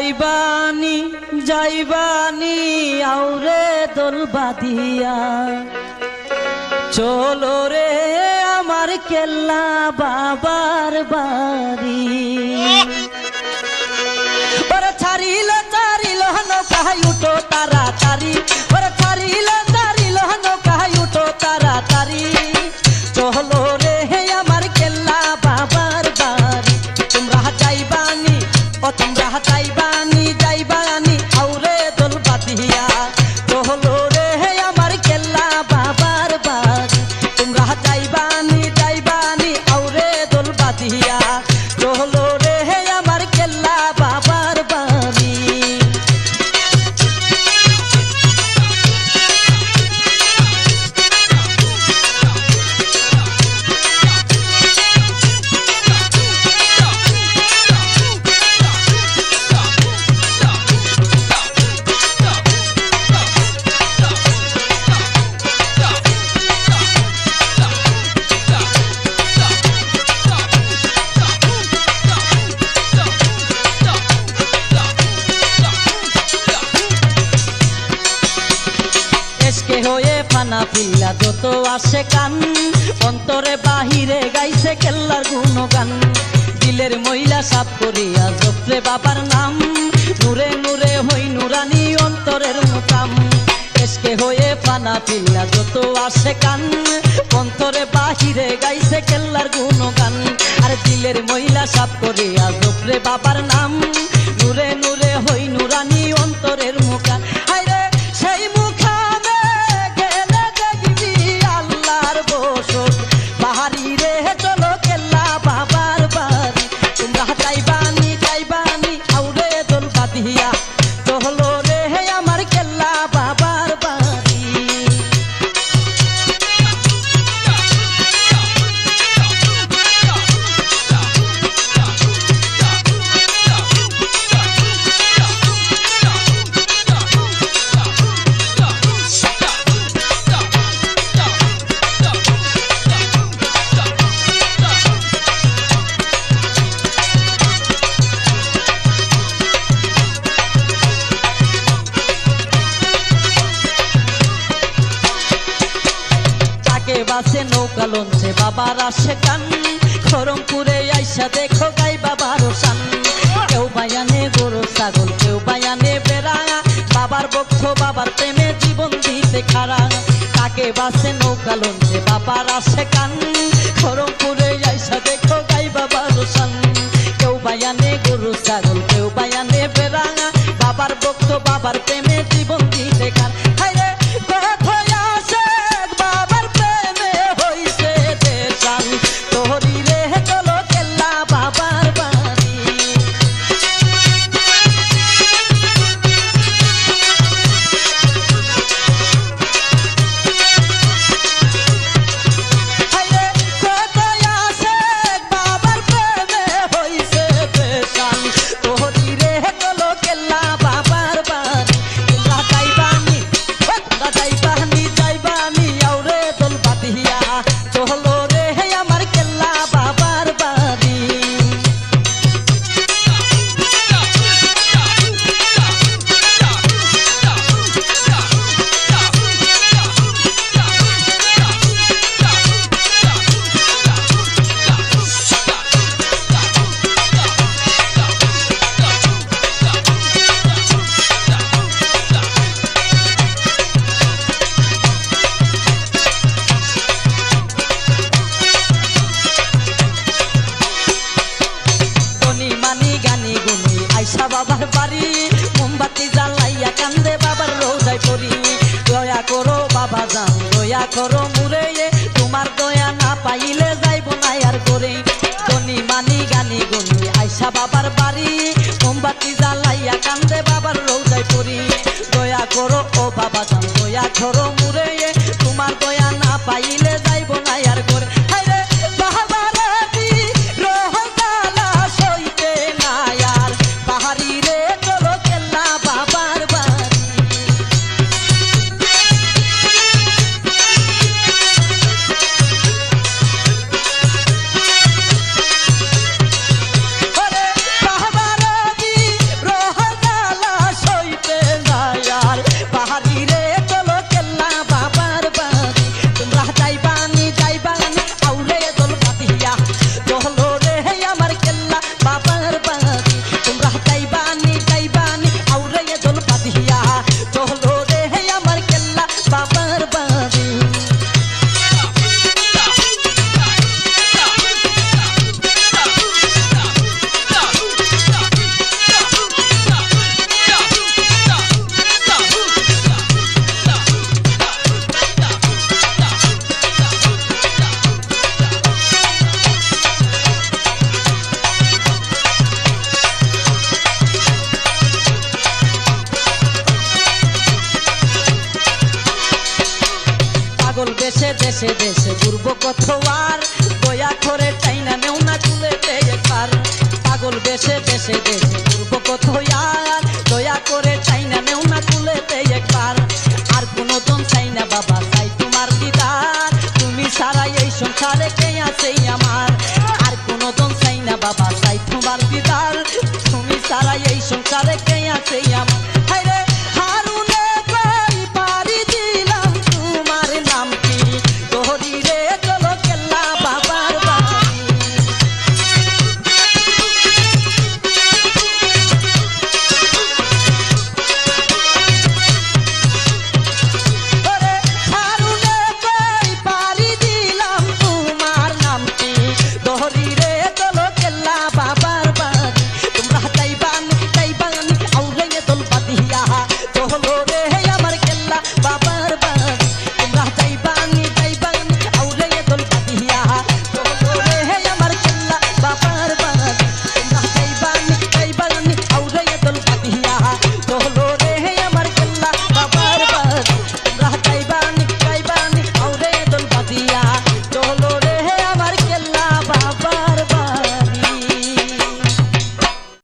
যাইবানি যাইবানি আউরে দোল বাঁধিয়া চলো রে আমার কেল্লা বাবার বাড়ি ওরে ছাড়িল ছাড়িল নৌকায় উঠো তাড়াতাড়ি ওরে ছাড়িল ছাড়িল নৌকায় উঠো তাড়াতাড়ি চলো রে আমার কেল্লা বাবার বাড়ি তোমরা যাইবানি ও তোমরা যাইবানি যাইবানি আউরে দোল বাঁধিয়া চলো রে আমার কেল্লা বাবার বাড়ি তোমরা যাইবানি যাইবানি আউরে দোল বাঁধিয়া চলো রে আমার কেল্লা বাবার বাড়ি হয়ে ফানা পিল্লা যত আসে কান অন্তরে বাহিরে গাইছে কেল্লার গুণগান দিলের মহিলা সাপ করিয়া জপরে বাবার নাম নূরে নূরে হই নুরানি অন্তরের মোকাম এসকে হয়ে ফানা পিল্লা যত আসে কান অন্তরে বাহিরে গাইছে কেল্লার গুণগান আর দিলের মহিলা সাপ করিয়া জপরে বাবার নাম নূরে নূরে হই নুরানি অন্তরের মোকাম হায়রে সেই বাহারি রে চলো কেল্লা বাবার বাড়ি তোমরা যাইবানি যাইবানি আউরে দোল বাঁধিয়া চলো রে আমার কেল্লা বাবার বাড়ি বাসে নৌকা লঞ্চে বাবার আসে কান খরমপুরে আইসা দেখো গাই বাবার সান কেউ বায়ানে গরু ছাগল কেউ বায়ানে বেড়া বাবার বক্ষ বাবার প্রেমে জীবন দিতে খাড়া তাকে বাসে নৌকা লঞ্চে বাবার আসে কান খরমপুরে আইসা দেখো গাই বাবার সান কেউ বায়ানে গরু ছাগল কেউ বায়ানে বেড়া বাবার বক্ষ বাবার প্রেমে জীবন দিতে খাড়া বাবার বাড়ি মোমবাতি জ্বালাইয়া কান্দে বাবার রোজায় পড়ি দয়া করো বাবা যান দয়া করো মুরে তোমার দয়া না পাইলে যাইব না আর করে ধনী মানি গানি গুনি আইসা বাবার বাড়ি মোমবাতি জ্বালাইয়া কান্দে বাবার রোজায় পড়ি দয়া করো ও বাবা যান দয়া করো মুরে তোমার দয়া না পাইলে যাইব না আর করে দেশে দেশে ঘুরবো কতবার দয়া করে চাইনা নেও না কুলেতে একবার পাগল বেশে দেশে দেশে ঘুরবো কতবার দয়া করে চাইনা নেও না কুলেতে একবার আর কোনো দম চাই না বাবা চাই তোমার দিদার তুমি সারা এই সংসারে কে আছে আমার আর কোনো দম চাই না বাবা চাই তোমার দিদার তুমি সারা এই সংসারে কে আছে আমার